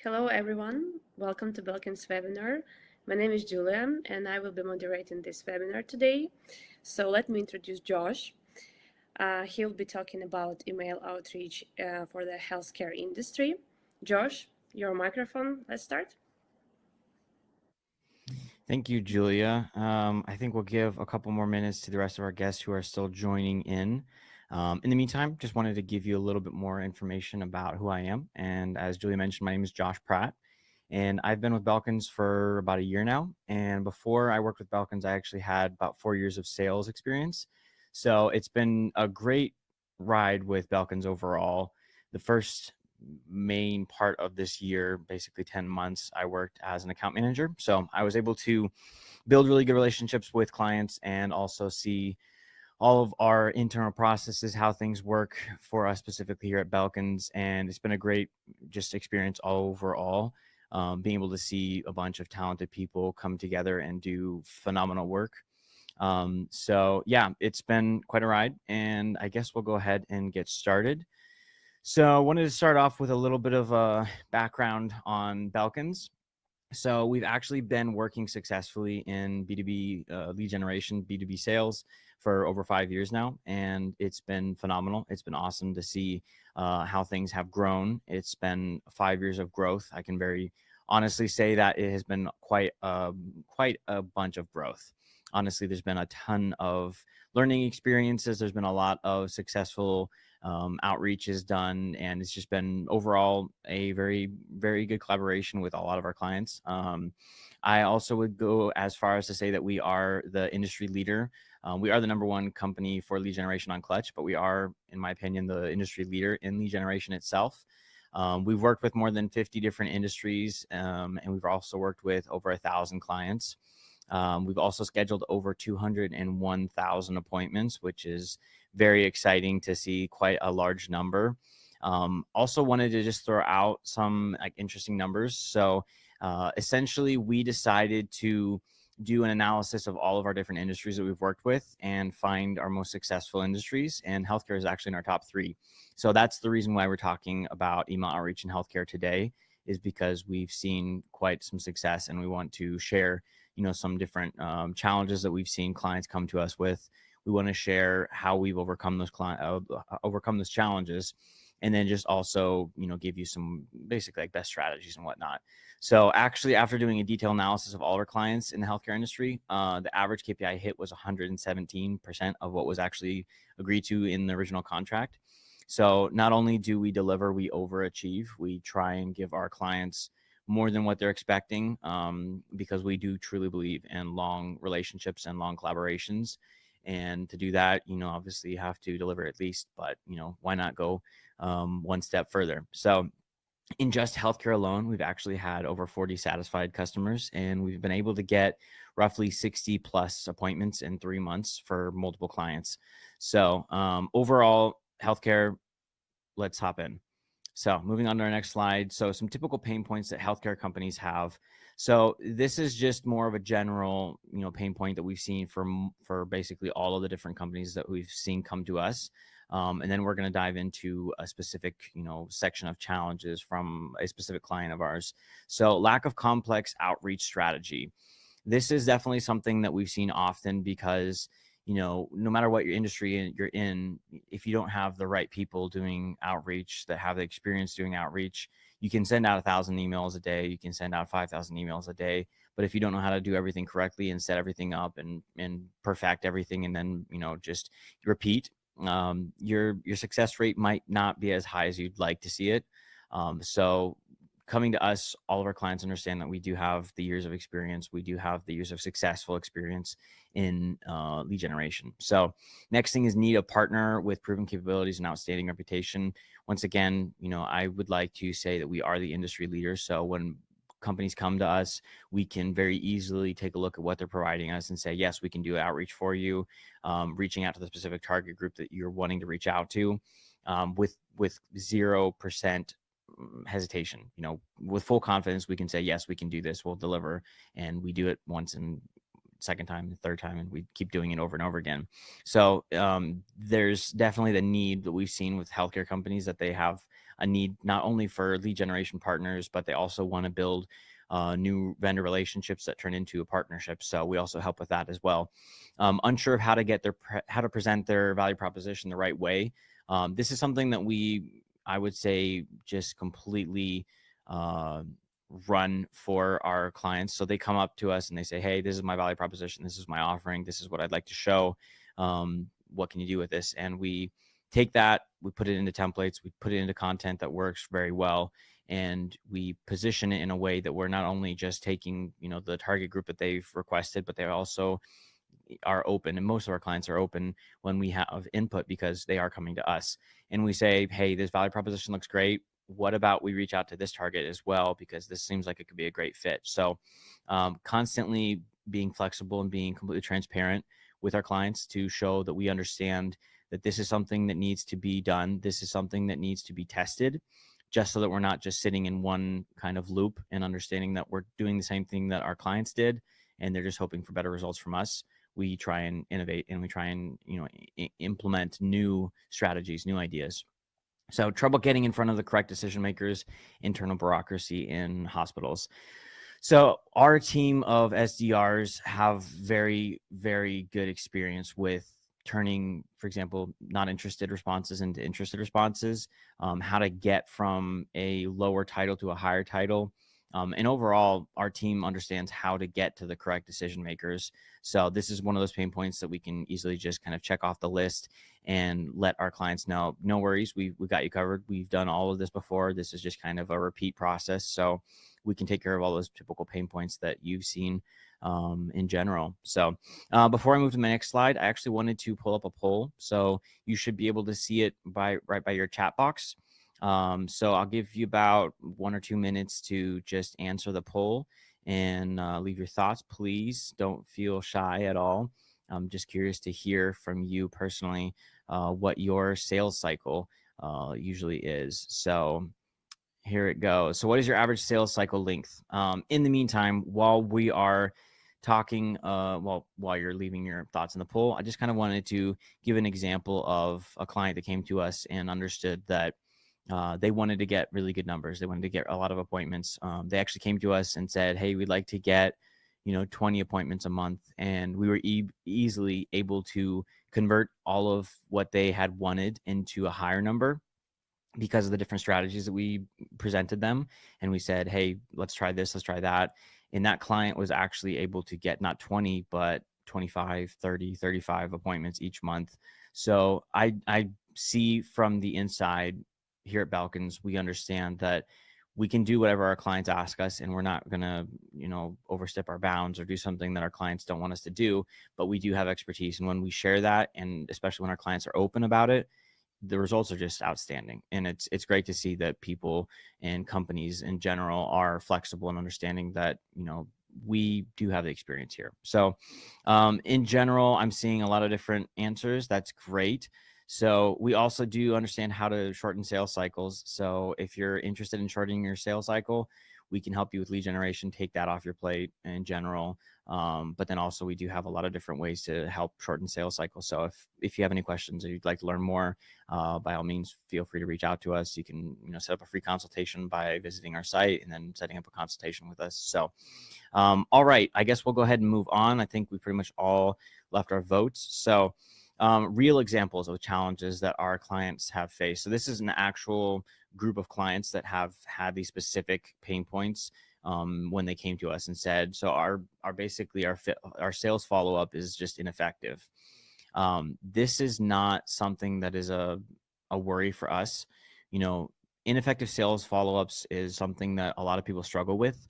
Hello, everyone. Welcome to Belkins webinar. My name is Julia, and I will be moderating this webinar today. So let me introduce Josh. He'll be talking about email outreach for the healthcare industry. Josh, your microphone. Let's start. Thank you, Julia. I think we'll give a couple more minutes to the rest of our guests who are still joining in. In the meantime, just wanted to give you a little bit more information about who I am. And as Julia mentioned, my name is Josh Pratt, and I've been with Belkins for about a year now. And before I worked with Belkins, I actually had about 4 years of sales experience. So it's been a great ride with Belkins overall. The first main part of this year, basically 10 months, I worked as an account manager. So I was able to build really good relationships with clients and also see all of our internal processes, how things work for us specifically here at Belkins. And it's been a great just experience all overall. Being able to see a bunch of talented people come together and do phenomenal work. So yeah, it's been quite a ride, and I guess we'll go ahead and get started. So I wanted to start off with a little bit of a background on Belkins. So we've actually been working successfully in B2B lead generation, B2B sales for over 5 years now, and it's been phenomenal. It's been awesome to see how things have grown. It's been 5 years of growth. I can very honestly say that it has been quite a bunch of growth. Honestly, there's been a ton of learning experiences. There's been a lot of successful outreach is done, and it's just been overall a very good collaboration with a lot of our clients. I also would go as far as to say that we are the industry leader. We are the number one company for lead generation on Clutch, but we are, in my opinion, the industry leader in lead generation itself. We've worked with more than 50 different industries, and we've also worked with over 1,000 clients. We've also scheduled over 201,000 appointments, which is very exciting to see, quite a large number. Also wanted to just throw out some interesting numbers. So essentially, we decided to do an analysis of all of our different industries that we've worked with and find our most successful industries. And healthcare is actually in our top 3. So that's the reason why we're talking about email outreach in healthcare today, is because we've seen quite some success, and we want to share some different challenges that we've seen clients come to us with. We want to share how we've overcome those challenges, and then just also give you some basically best strategies and whatnot. So actually, after doing a detailed analysis of all our clients in the healthcare industry, the average KPI hit was 117% of what was actually agreed to in the original contract. So not only do we deliver, we overachieve. We try and give our clients more than what they're expecting, because we do truly believe in long relationships and long collaborations. And to do that, obviously you have to deliver at least, but why not go one step further? So in just healthcare alone, we've actually had over 40 satisfied customers, and we've been able to get roughly 60 plus appointments in 3 months for multiple clients. So overall, healthcare, let's hop in. So moving on to our next slide. So some typical pain points that healthcare companies have. So this is just more of a general, pain point that we've seen for basically all of the different companies that we've seen come to us. And then we're going to dive into a specific, section of challenges from a specific client of ours. So lack of complex outreach strategy. This is definitely something that we've seen often because no matter what your industry you're in, if you don't have the right people doing outreach that have the experience doing outreach, you can send out 1,000 emails a day, you can send out 5,000 emails a day, but if you don't know how to do everything correctly and set everything up and perfect everything, and then just repeat, your success rate might not be as high as you'd like to see it. So coming to us, all of our clients understand that we do have the years of experience. We do have the years of successful experience in lead generation. So next thing is need a partner with proven capabilities and outstanding reputation. Once again, I would like to say that we are the industry leaders. So when companies come to us, we can very easily take a look at what they're providing us and say, yes, we can do outreach for you, reaching out to the specific target group that you're wanting to reach out to, with 0% hesitation. With full confidence, we can say, yes, we can do this, we'll deliver. And we do it once, and second time, the third time, and we keep doing it over and over again. So there's definitely the need that we've seen with healthcare companies, that they have a need not only for lead generation partners, but they also want to build new vendor relationships that turn into a partnership. So we also help with that as well. Unsure of how to get how to present their value proposition the right way. This is something that I would say, just completely uh, run for our clients. So they come up to us and they say, hey, this is my value proposition. This is my offering. This is what I'd like to show. What can you do with this? And we take that, we put it into templates, we put it into content that works very well. And we position it in a way that we're not only just taking, the target group that they've requested, but they also are open, and most of our clients are open when we have input because they are coming to us and we say, hey, this value proposition looks great. What about we reach out to this target as well, because this seems like it could be a great fit. So constantly being flexible and being completely transparent with our clients to show that we understand that this is something that needs to be done. This is something that needs to be tested, just so that we're not just sitting in one kind of loop, and understanding that we're doing the same thing that our clients did and they're just hoping for better results from us. We try and innovate, and we try and implement new strategies, new ideas. So trouble getting in front of the correct decision makers, internal bureaucracy in hospitals. So our team of SDRs have very, very good experience with turning, for example, not interested responses into interested responses, how to get from a lower title to a higher title. And overall, our team understands how to get to the correct decision makers. So this is one of those pain points that we can easily just kind of check off the list and let our clients know, no worries, we got you covered. We've done all of this before. This is just kind of a repeat process. So we can take care of all those typical pain points that you've seen in general. So before I move to my next slide, I actually wanted to pull up a poll. So you should be able to see it right by your chat box. So I'll give you about 1 or 2 minutes to just answer the poll and leave your thoughts. Please don't feel shy at all. I'm just curious to hear from you personally what your sales cycle usually is. So here it goes. So what is your average sales cycle length? In the meantime, while we are talking, while you're leaving your thoughts in the poll, I just kind of wanted to give an example of a client that came to us and understood that they wanted to get really good numbers. They wanted to get a lot of appointments. They actually came to us and said, hey, we'd like to get 20 appointments a month. And we were easily able to convert all of what they had wanted into a higher number because of the different strategies that we presented them. And we said, hey, let's try this, let's try that. And that client was actually able to get not 20, but 25, 30, 35 appointments each month. So I see from the inside here at Belkins, we understand that we can do whatever our clients ask us, and we're not going to, overstep our bounds or do something that our clients don't want us to do, but we do have expertise. And when we share that, and especially when our clients are open about it, the results are just outstanding. And it's great to see that people and companies in general are flexible and understanding that, we do have the experience here. So in general, I'm seeing a lot of different answers. That's great. So we also do understand how to shorten sales cycles. So if you're interested in shortening your sales cycle, we can help you with lead generation, take that off your plate in general. But then also we do have a lot of different ways to help shorten sales cycles. So if you have any questions or you'd like to learn more, by all means, feel free to reach out to us. You can, set up a free consultation by visiting our site and then setting up a consultation with us. So, all right, I guess we'll go ahead and move on. I think we pretty much all left our votes. So, real examples of challenges that our clients have faced. So this is an actual group of clients that have had these specific pain points when they came to us and said, so our basically our sales follow-up is just ineffective. This is not something that is a worry for us. Ineffective sales follow-ups is something that a lot of people struggle with.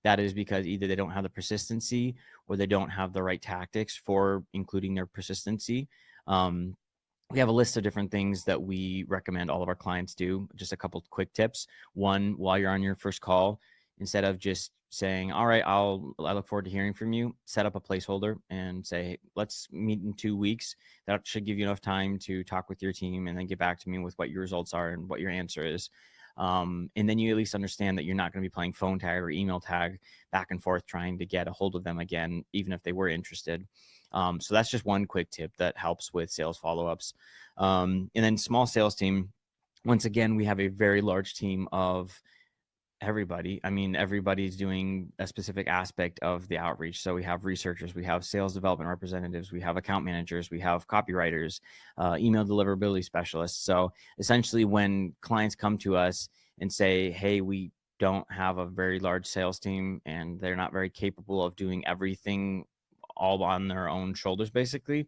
That is because either they don't have the persistency or they don't have the right tactics for including their persistency. We have a list of different things that we recommend all of our clients do. Just a couple of quick tips. One, while you're on your first call, instead of just saying, all right, I look forward to hearing from you, set up a placeholder and say, let's meet in 2 weeks. That should give you enough time to talk with your team and then get back to me with what your results are and what your answer is. And then you at least understand that you're not going to be playing phone tag or email tag back and forth trying to get a hold of them again, even if they were interested. So that's just one quick tip that helps with sales follow-ups. And then small sales team, Once again, we have a very large team of everybody. I mean, everybody's doing a specific aspect of the outreach. So we have researchers, we have sales development representatives, we have account managers, we have copywriters, email deliverability specialists. So essentially, when clients come to us and say, hey, we don't have a very large sales team and they're not very capable of doing everything all on their own shoulders, basically,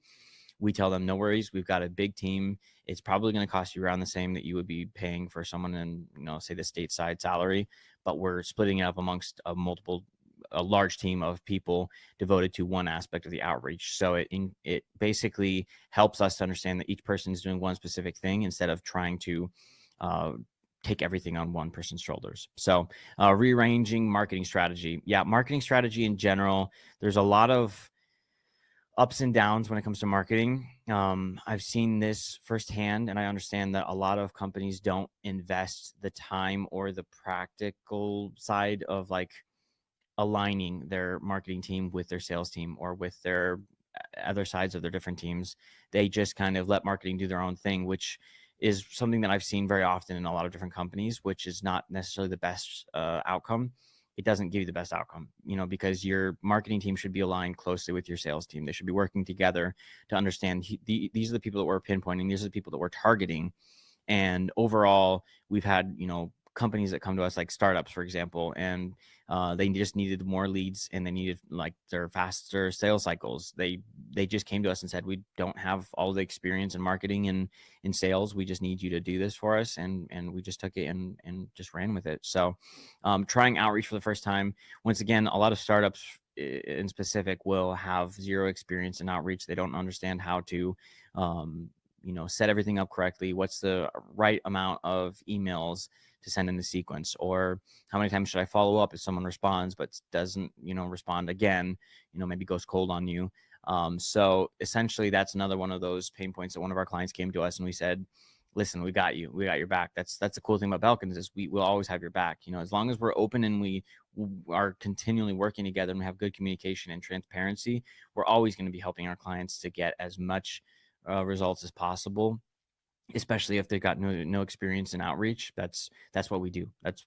we tell them, no worries, we've got a big team. It's probably going to cost you around the same that you would be paying for someone in, say the stateside salary, but we're splitting it up amongst a large team of people devoted to one aspect of the outreach. So it basically helps us to understand that each person is doing one specific thing instead of trying to uh, take everything on one person's shoulders. So rearranging marketing strategy. Yeah, marketing strategy in general, there's a lot of ups and downs when it comes to marketing. I've seen this firsthand, and I understand that a lot of companies don't invest the time or the practical side of like aligning their marketing team with their sales team or with their other sides of their different teams. They just kind of let marketing do their own thing, which is something that I've seen very often in a lot of different companies, which is not necessarily the best outcome. It doesn't give you the best outcome, because your marketing team should be aligned closely with your sales team. They should be working together to understand these are the people that we're pinpointing. These are the people that we're targeting. And overall, we've had, companies that come to us like startups, for example, and they just needed more leads and they needed like their faster sales cycles. They just came to us and said, we don't have all the experience in marketing and in sales. We just need you to do this for us. And we just took it and just ran with it. So trying outreach for the first time, once again, a lot of startups in specific will have zero experience in outreach. They don't understand how to set everything up correctly. What's the right amount of emails to send in the sequence, or how many times should I follow up if someone responds but doesn't respond again, maybe goes cold on you. So essentially that's another one of those pain points that one of our clients came to us and we said, listen, we got your back. That's the cool thing about Belkins is we will always have your back. As long as we're open and we are continually working together and we have good communication and transparency, we're always going to be helping our clients to get as much results as possible, especially if they've got no experience in outreach. That's what we do. That's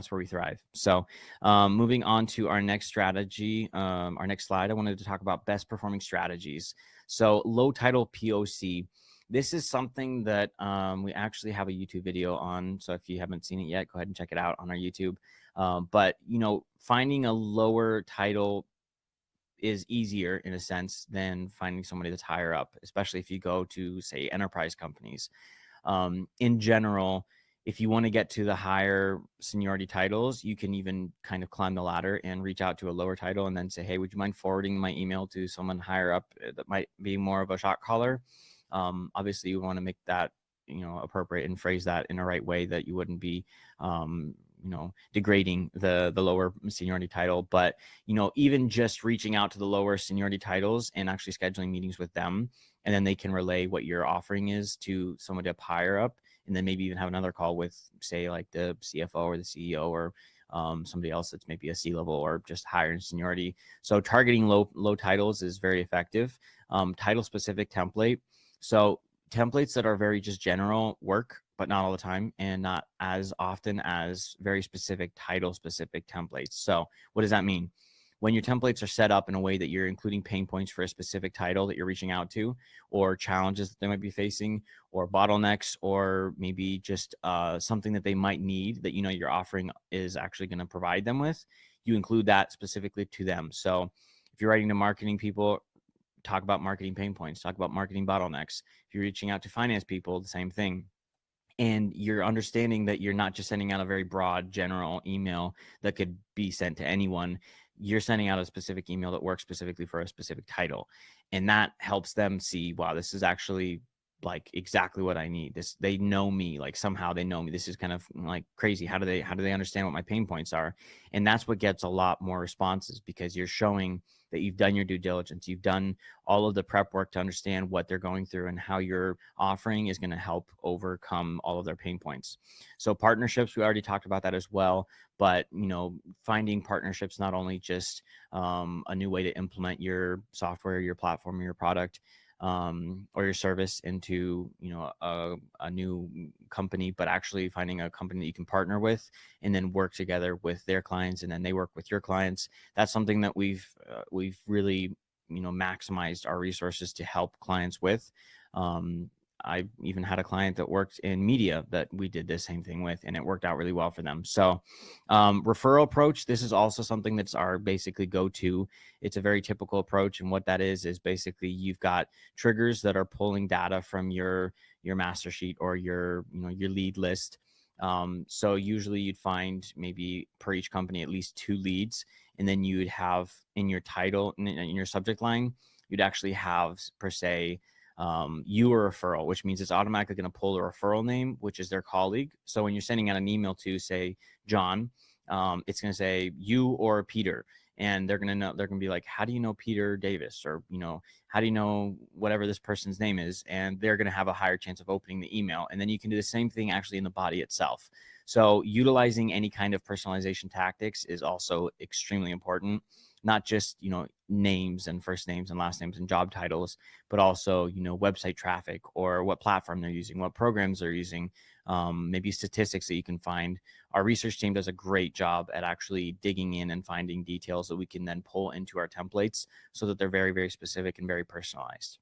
where we thrive. So moving on to our next strategy, our next slide, I wanted to talk about best performing strategies. So low title POC. This is something that we actually have a YouTube video on. So if you haven't seen it yet, go ahead and check it out on our YouTube. But finding a lower title is easier in a sense than finding somebody that's higher up, especially if you go to, say, enterprise companies. In general, if you want to get to the higher seniority titles, you can even kind of climb the ladder and reach out to a lower title and then say, hey, would you mind forwarding my email to someone higher up that might be more of a shot caller? Obviously, you want to make that appropriate and phrase that in a right way that you wouldn't be degrading the lower seniority title. But even just reaching out to the lower seniority titles and actually scheduling meetings with them, and then they can relay what your offering is to someone up higher up, and then maybe even have another call with, say, like the CFO or the CEO or somebody else that's maybe a C-level or just higher in seniority. So targeting low titles is very effective. Title specific template. So templates that are very just general work, but not all the time and not as often as very specific title specific templates. So what does that mean? When your templates are set up in a way that you're including pain points for a specific title that you're reaching out to, or challenges that they might be facing, or bottlenecks, or maybe just something that they might need that your offering is actually going to provide them with, you include that specifically to them. So if you're writing to marketing people, talk about marketing pain points, talk about marketing bottlenecks. If you're reaching out to finance people, the same thing. And you're understanding that you're not just sending out a very broad general email that could be sent to anyone. You're sending out a specific email that works specifically for a specific title. And that helps them see, wow, this is actually like exactly what I need. They know me, like somehow they know me. This is kind of like crazy. How do they understand what my pain points are? And that's what gets a lot more responses, because you're showing that you've done your due diligence. You've done all of the prep work to understand what they're going through and how your offering is going to help overcome all of their pain points. So partnerships, we already talked about that as well. But finding partnerships, not only just a new way to implement your software, your platform, your product, or your service into, a new company, but actually finding a company that you can partner with and then work together with their clients, and then they work with your clients. That's something that we've really, maximized our resources to help clients with. um, I even had a client that worked in media that we did the same thing with, and it worked out really well for them. So, referral approach, this is also something that's our basically go-to. It's a very typical approach, and what that is basically you've got triggers that are pulling data from your master sheet or your lead list. So usually you'd find maybe per each company at least 2 leads, and then you'd have in your title, in your subject line, you'd actually have per se, you a referral, which means it's automatically going to pull the referral name, which is their colleague. So when you're sending out an email to, say, John, it's going to say you or Peter, and they're going to know. They're going to be like, how do you know Peter Davis, or how do you know whatever this person's name is? And they're going to have a higher chance of opening the email. And then you can do the same thing actually in the body itself. So utilizing any kind of personalization tactics is also extremely important. Not just names and first names and last names and job titles, but also website traffic, or what platform they're using, what programs they're using, maybe statistics that you can find. Our research team does a great job at actually digging in and finding details that we can then pull into our templates, so that they're very, very specific and very personalized.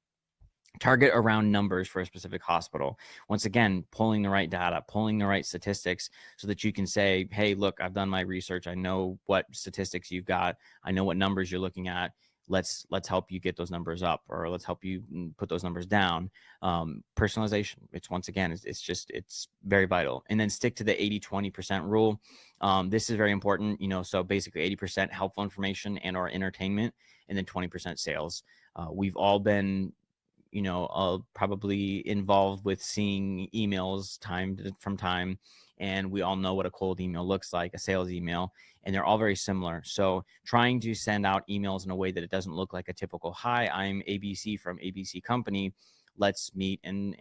Target around numbers for a specific hospital. Once again, pulling the right data, pulling the right statistics, so that you can say, hey, look, I've done my research, I know what statistics you've got, I know what numbers you're looking at. Let's help you get those numbers up, or let's help you put those numbers down. Personalization, it's once again, it's very vital. And then stick to the 80-20% rule. This is very important. So basically 80% helpful information and or entertainment, and then 20% sales. We've all been probably involved with seeing emails time from time, and we all know what a cold email looks like, a sales email, and they're all very similar. So trying to send out emails in a way that it doesn't look like a typical, hi, I'm ABC from ABC company, let's meet and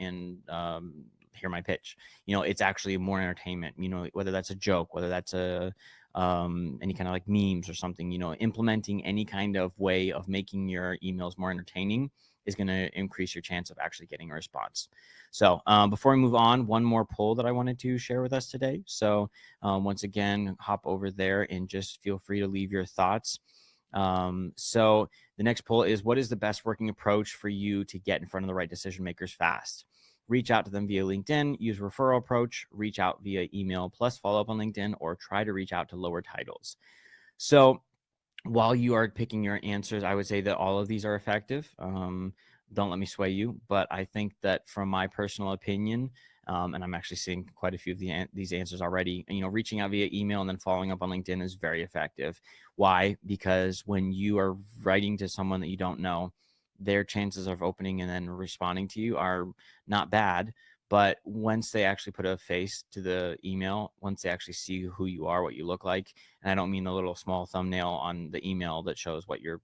hear my pitch. It's actually more entertainment, whether that's a joke, whether that's any kind of like memes or something, implementing any kind of way of making your emails more entertaining is going to increase your chance of actually getting a response. So before we move on, one more poll that I wanted to share with us today. So once again, hop over there and just feel free to leave your thoughts. So the next poll is, what is the best working approach for you to get in front of the right decision makers fast? Reach out to them via LinkedIn, use referral approach, reach out via email plus follow up on LinkedIn, or try to reach out to lower titles. So while you are picking your answers, I would say that all of these are effective. Don't let me sway you, but I think that from my personal opinion, and I'm actually seeing quite a few of these answers already, reaching out via email and then following up on LinkedIn is very effective. Why? Because when you are writing to someone that you don't know, their chances of opening and then responding to you are not bad. But once they actually put a face to the email, once they actually see who you are, what you look like, and I don't mean the little small thumbnail on the email that shows what your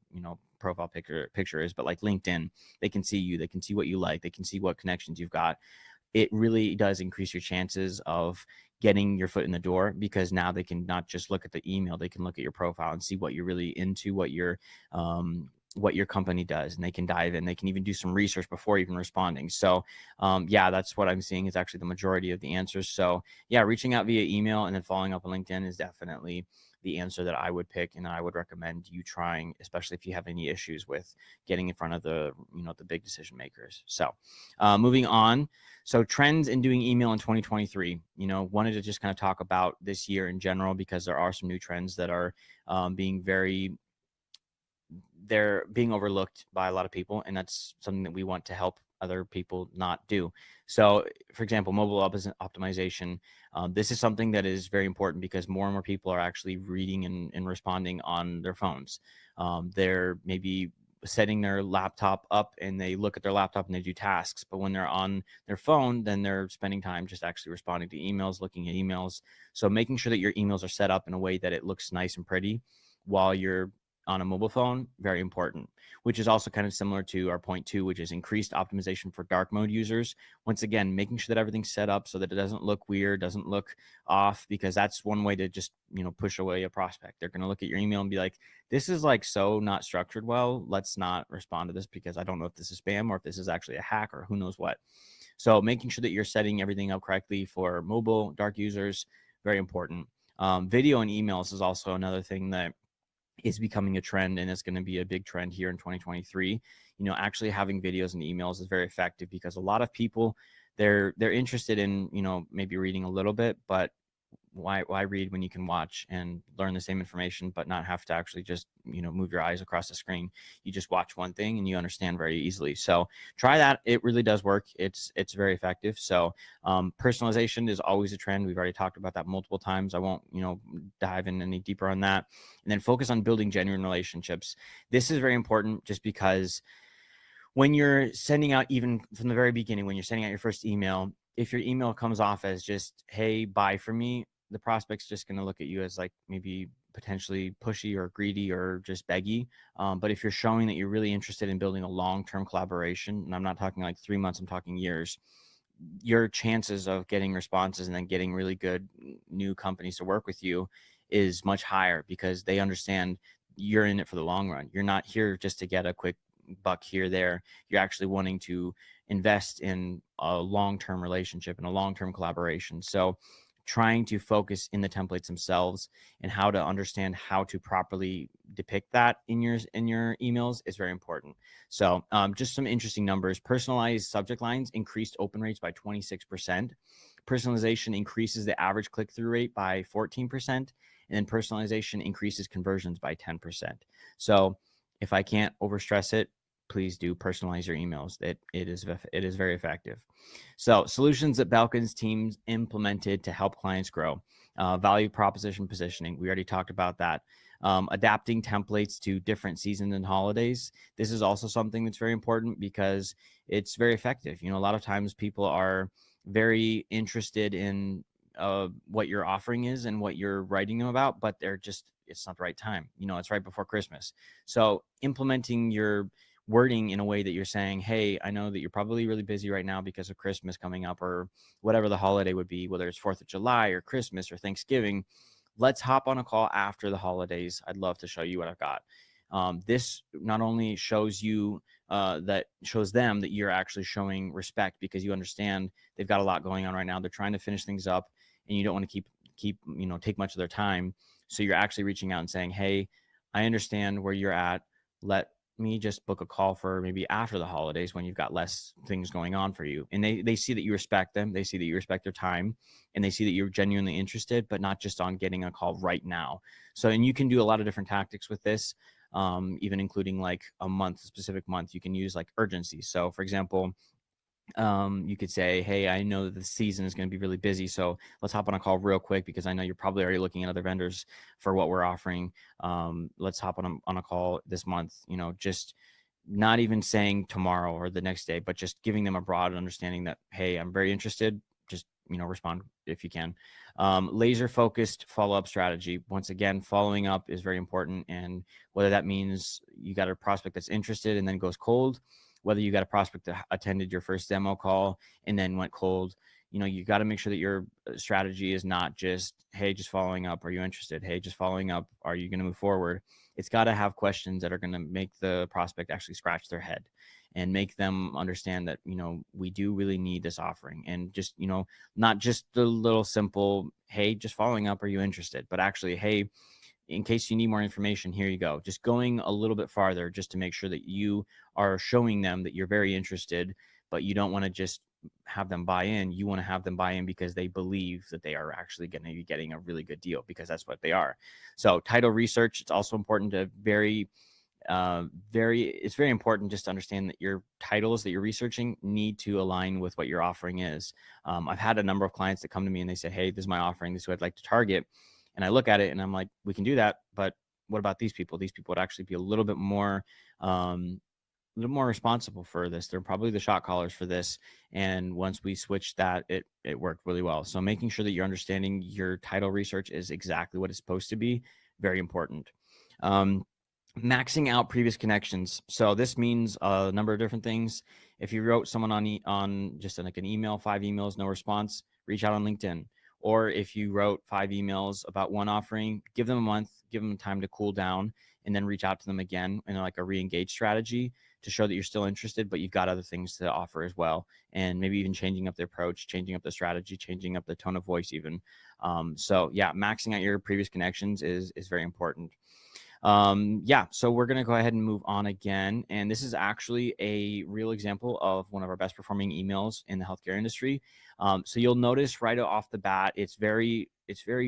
profile picture is, but like LinkedIn, they can see you, they can see what you like, they can see what connections you've got. It really does increase your chances of getting your foot in the door, because now they can not just look at the email, they can look at your profile and see what you're really into, what your company does, and they can dive in. They can even do some research before even responding. So yeah, that's what I'm seeing is actually the majority of the answers. So yeah, reaching out via email and then following up on LinkedIn is definitely the answer that I would pick, and I would recommend you trying, especially if you have any issues with getting in front of the big decision makers. So moving on. So trends in doing email in 2023, wanted to just kind of talk about this year in general, because there are some new trends that are they're being overlooked by a lot of people, and that's something that we want to help other people not do. So for example, mobile optimization, this is something that is very important, because more and more people are actually reading and responding on their phones. They're maybe setting their laptop up and they look at their laptop and they do tasks, but when they're on their phone, then they're spending time just actually responding to emails, looking at emails. So making sure that your emails are set up in a way that it looks nice and pretty while you're on a mobile phone, very important, which is also kind of similar to our point two, which is increased optimization for dark mode users. Once again, making sure that everything's set up so that it doesn't look weird, doesn't look off, because that's one way to just, push away a prospect. They're going to look at your email and be like, this is like so not structured well. Let's not respond to this because I don't know if this is spam or if this is actually a hack or who knows what. So making sure that you're setting everything up correctly for mobile dark users, very important. Video and emails is also another thing that is becoming a trend, and it's going to be a big trend here in 2023. Actually having videos and emails is very effective because a lot of people, they're interested in, maybe reading a little bit, but why read when you can watch and learn the same information but not have to actually just move your eyes across the screen. You just watch one thing and you understand very easily. So try that. It really does work. It's very effective. So personalization is always a trend. We've already talked about that multiple times. I won't dive in any deeper on that. And then focus on building genuine relationships. This is very important just because when you're sending out, even from the very beginning, when you're sending out your first email, if your email comes off as just, hey, buy from me, the prospect's just going to look at you as like maybe potentially pushy or greedy or just beggy. But if you're showing that you're really interested in building a long-term collaboration, and I'm not talking like 3 months, I'm talking years, your chances of getting responses and then getting really good new companies to work with you is much higher because they understand you're in it for the long run. You're not here just to get a quick buck here, there. You're actually wanting to invest in a long-term relationship and a long-term collaboration. So trying to focus in the templates themselves and how to understand how to properly depict that in your emails is very important. So just some interesting numbers. Personalized subject lines increased open rates by 26%. Personalization increases the average click-through rate by 14%. And then personalization increases conversions by 10%. So if I can't overstress it, please do personalize your emails. It is very effective. So solutions that Belkins teams implemented to help clients grow. Value proposition positioning. We already talked about that. Adapting templates to different seasons and holidays. This is also something that's very important because it's very effective. A lot of times people are very interested in what your offering is and what you're writing them about, but it's not the right time. It's right before Christmas. So implementing your wording in a way that you're saying, hey, I know that you're probably really busy right now because of Christmas coming up or whatever the holiday would be, whether it's 4th of July or Christmas or Thanksgiving. Let's hop on a call after the holidays. I'd love to show you what I've got. This not only shows you that shows them that you're actually showing respect because you understand they've got a lot going on right now. They're trying to finish things up and you don't want to keep take much of their time. So you're actually reaching out and saying, hey, I understand where you're at. Let me just book a call for maybe after the holidays when you've got less things going on for you. And they see that you respect them. They see that you respect their time and they see that you're genuinely interested, but not just on getting a call right now. So, and you can do a lot of different tactics with this, even including like a specific month. You can use like urgency. So for example, you could say, hey, I know that the season is going to be really busy, so let's hop on a call real quick because I know you're probably already looking at other vendors for what we're offering. Let's hop on a call this month. Just not even saying tomorrow or the next day, but just giving them a broad understanding that, hey, I'm very interested. Just respond if you can. Laser focused follow-up strategy. Once again, following up is very important, and whether that means you got a prospect that's interested and then goes cold, whether you got a prospect that attended your first demo call and then went cold, you got to make sure that your strategy is not just, hey, just following up. Are you interested? Hey, just following up. Are you going to move forward? It's got to have questions that are going to make the prospect actually scratch their head and make them understand that, we do really need this offering. And just, not just the little simple, hey, just following up. Are you interested? But actually, hey, in case you need more information, here you go. Just going a little bit farther just to make sure that you are showing them that you're very interested, but you don't want to just have them buy in. You want to have them buy in because they believe that they are actually going to be getting a really good deal because that's what they are. So title research, it's also important to it's very important just to understand that your titles that you're researching need to align with what your offering is. I've had a number of clients that come to me and they say, hey, this is my offering. This is who I'd like to target. And I look at it and I'm like, we can do that, but what about these people? These people would actually be a little more responsible for this. They're probably the shot callers for this. And once we switched that, it worked really well. So making sure that you're understanding your title research is exactly what it's supposed to be, very important. Um, maxing out previous connections. So this means a number of different things. If you wrote someone on just like an email, 5 emails, no response, reach out on LinkedIn. Or if you wrote 5 emails about one offering, give them a month, give them time to cool down, and then reach out to them again in like a re-engage strategy to show that you're still interested, but you've got other things to offer as well. And maybe even changing up the approach, changing up the strategy, changing up the tone of voice even. So yeah, maxing out your previous connections is very important. Yeah, so we're going to go ahead and move on again. And this is actually a real example of one of our best performing emails in the healthcare industry. So you'll notice right off the bat, it's very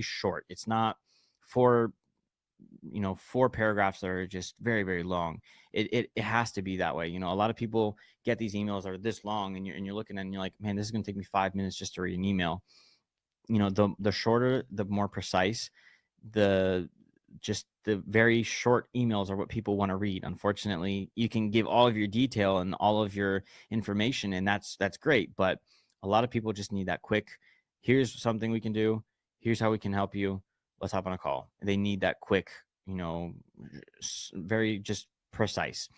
short. It's not four, 4 paragraphs that are just very, very long. It has to be that way. A lot of people get these emails that are this long, and you're looking at it and you're like, man, this is going to take me 5 minutes just to read an email. The shorter, the more precise, the just the very short emails are what people want to read. Unfortunately, you can give all of your detail and all of your information, and that's great, but a lot of people just need that quick, here's something we can do, here's how we can help you, let's hop on a call. They need that quick, very just precise.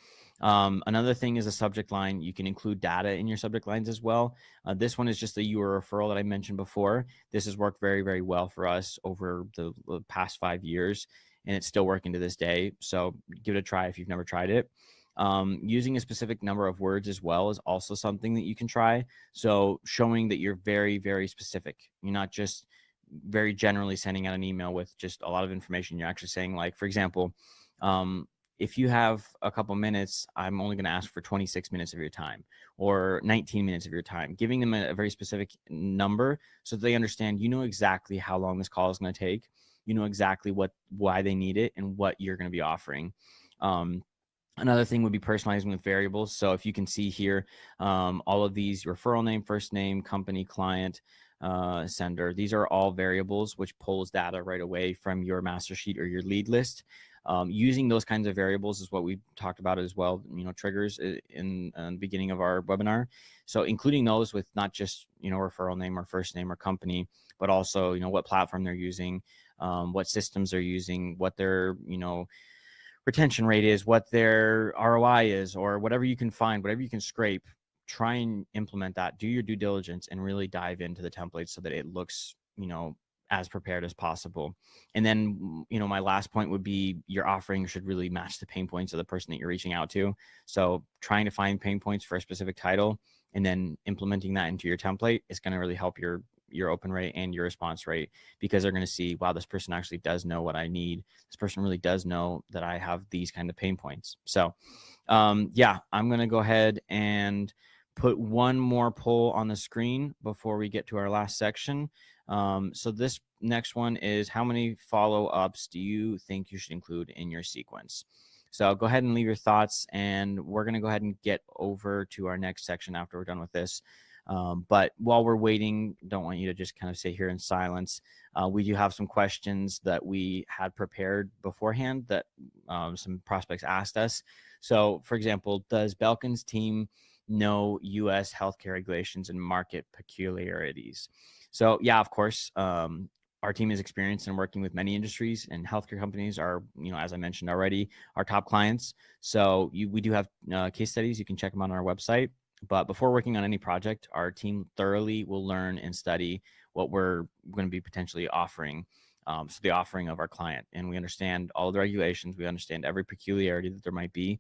Another thing is a subject line. You can include data in your subject lines as well. This one is just the your referral that I mentioned before. This has worked very, very well for us over the past 5 years, and it's still working to this day. So give it a try if you've never tried it. Using a specific number of words as well is also something that you can try. So showing that you're very, very specific. You're not just very generally sending out an email with just a lot of information. You're actually saying, like, for example, um, if you have a couple minutes, I'm only going to ask for 26 minutes of your time or 19 minutes of your time, giving them a very specific number so that they understand, exactly how long this call is going to take. Exactly why they need it and what you're going to be offering. Another thing would be personalizing with variables. So if you can see here, all of these, referral name, first name, company, client, sender, these are all variables which pulls data right away from your master sheet or your lead list. Using those kinds of variables is what we talked about as well, triggers in the beginning of our webinar. So including those with not just, referral name or first name or company, but also, what platform they're using, what systems they're using, what their, retention rate is, what their ROI is, or whatever you can find, whatever you can scrape. Try and implement that. Do your due diligence and really dive into the template so that it looks, as prepared as possible. And then, my last point would be your offering should really match the pain points of the person that you're reaching out to. So trying to find pain points for a specific title and then implementing that into your template is going to really help your open rate and your response rate, because they're going to see, wow, this person actually does know what I need. This person really does know that I have these kind of pain points. So yeah, I'm going to go ahead and put one more poll on the screen before we get to our last section. So this next one is, how many follow-ups do you think you should include in your sequence? So go ahead and leave your thoughts, and we're going to go ahead and get over to our next section after we're done with this. But while we're waiting, don't want you to just kind of sit here in silence. We do have some questions that we had prepared beforehand that some prospects asked us. So, for example, does Belkins' team know U.S. healthcare regulations and market peculiarities? So, yeah, of course. Our team is experienced in working with many industries, and healthcare companies are, as I mentioned already, our top clients. So we do have case studies. You can check them on our website. But before working on any project, our team thoroughly will learn and study what we're going to be potentially offering. So the offering of our client, and we understand all the regulations. We understand every peculiarity that there might be.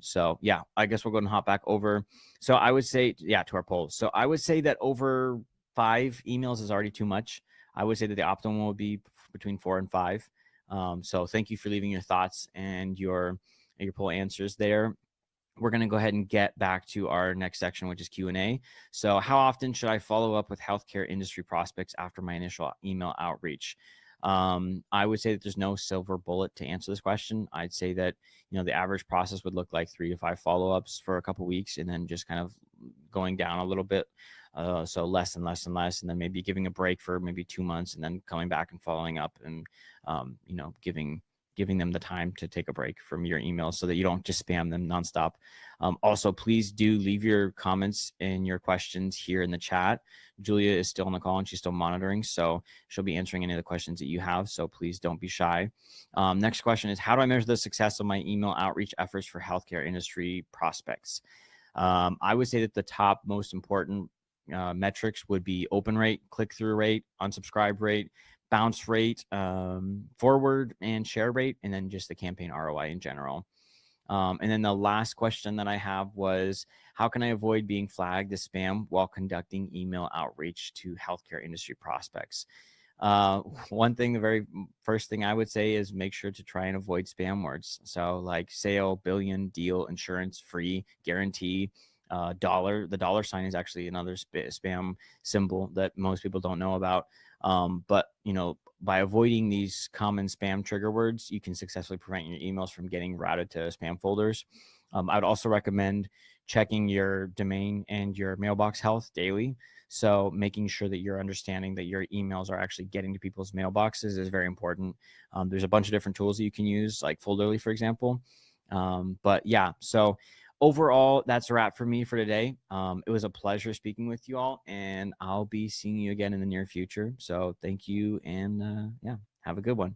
So yeah, I guess we'll go and hop back over. So I would say, yeah, to our poll. So I would say that over 5 emails is already too much. I would say that the optimum would be between 4 and 5. So thank you for leaving your thoughts and your poll answers there. We're going to go ahead and get back to our next section, which is Q&A. So how often should I follow up with healthcare industry prospects after my initial email outreach? I would say that there's no silver bullet to answer this question. I'd say that, the average process would look like 3 to 5 follow-ups for a couple of weeks, and then just kind of going down a little bit. So less and less and less, and then maybe giving a break for maybe 2 months, and then coming back and following up and, giving giving them the time to take a break from your emails so that you don't just spam them nonstop. Also, please do leave your comments and your questions here in the chat. Julia is still on the call and she's still monitoring, so she'll be answering any of the questions that you have. So please don't be shy. Next question is, how do I measure the success of my email outreach efforts for healthcare industry prospects? I would say that the top most important metrics would be open rate, click-through rate, unsubscribe rate, bounce rate, forward and share rate, and then just the campaign ROI in general. And then the last question that I have was, how can I avoid being flagged as spam while conducting email outreach to healthcare industry prospects? One thing, the very first thing I would say is make sure to try and avoid spam words. So like sale, billion, deal, insurance, free, guarantee, dollar. The dollar sign is actually another spam symbol that most people don't know about. But by avoiding these common spam trigger words, you can successfully prevent your emails from getting routed to spam folders. I would also recommend checking your domain and your mailbox health daily. So making sure that you're understanding that your emails are actually getting to people's mailboxes is very important. There's a bunch of different tools that you can use, like Folderly, for example. But yeah, so overall, that's a wrap for me for today. It was a pleasure speaking with you all, and I'll be seeing you again in the near future. So thank you, and yeah, have a good one.